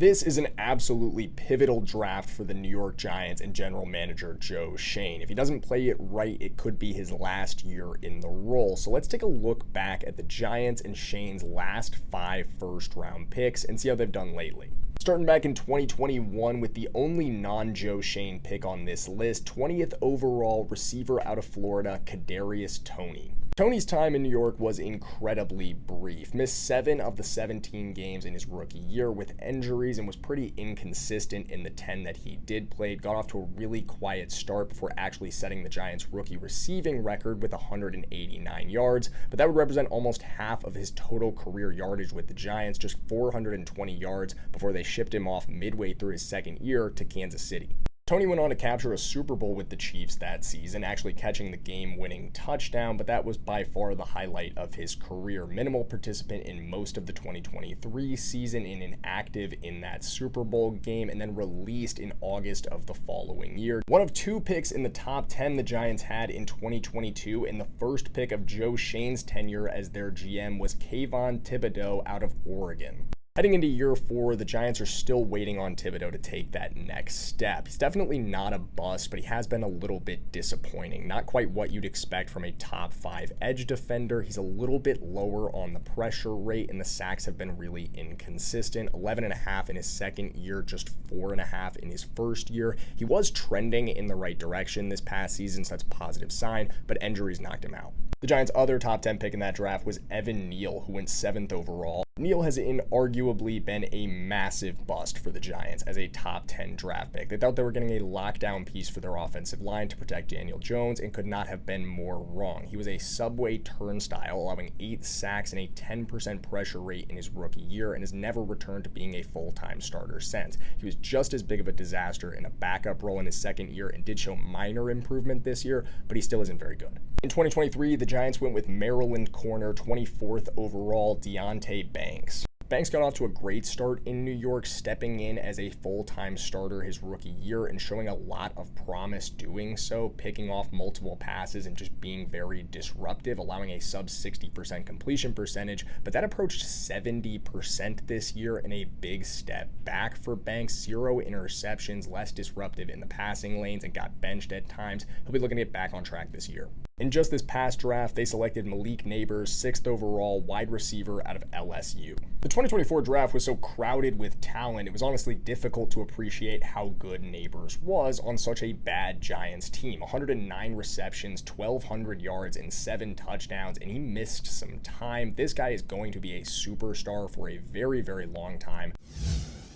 This is an absolutely pivotal draft for the New York Giants and general manager Joe Schoen. If he doesn't play it right, it could be his last year in the role. So let's take a look back at the Giants and Schoen's last 5 first-round picks and see how they've done lately. Starting back in 2021 with the only non-Joe Schoen pick on this list, 20th overall receiver out of Florida, Kadarius Toney. Toney's time in New York was incredibly brief. Missed 7 of the 17 games in his rookie year with injuries and was pretty inconsistent in the 10 that he did play. Got off to a really quiet start before actually setting the Giants' rookie receiving record with 189 yards, but that would represent almost half of his total career yardage with the Giants, just 420 yards before they shipped him off midway through his second year to Kansas City. Toney went on to capture a Super Bowl with the Chiefs that season, actually catching the game-winning touchdown, but that was by far the highlight of his career. Minimal participant in most of the 2023 season, and inactive in that Super Bowl game, and then released in August of the following year. One of 2 picks in the top 10 the Giants had in 2022, and the first pick of Joe Schoen's tenure as their GM was Kayvon Thibodeaux out of Oregon. Heading into year 4, the Giants are still waiting on Thibodeaux to take that next step. He's definitely not a bust, but he has been a little bit disappointing. Not quite what you'd expect from a top 5 edge defender. He's a little bit lower on the pressure rate, and the sacks have been really inconsistent. 11.5 in his second year, just 4.5 in his first year. He was trending in the right direction this past season, so that's a positive sign, but injuries knocked him out. The Giants' other top 10 pick in that draft was Evan Neal, who went 7th overall. Neal has inarguably been a massive bust for the Giants as a top 10 draft pick. They thought they were getting a lockdown piece for their offensive line to protect Daniel Jones and could not have been more wrong. He was a subway turnstile, allowing 8 sacks and a 10% pressure rate in his rookie year, and has never returned to being a full-time starter since. He was just as big of a disaster in a backup role in his second year and did show minor improvement this year, but he still isn't very good. In 2023, the Giants went with Maryland corner 24th overall Deonte Banks. Banks got off to a great start in New York, stepping in as a full-time starter his rookie year and showing a lot of promise doing so, picking off multiple passes and just being very disruptive, allowing a sub 60% completion percentage, but that approached 70% this year, and a big step back for Banks. 0 interceptions, less disruptive in the passing lanes, and got benched at times. He'll be looking to get back on track this year. In just this past draft, they selected Malik Nabers, 6th overall, wide receiver out of LSU. The 2024 draft was so crowded with talent, it was honestly difficult to appreciate how good Nabers was on such a bad Giants team. 109 receptions, 1,200 yards, and 7 touchdowns, and he missed some time. This guy is going to be a superstar for a very, very long time.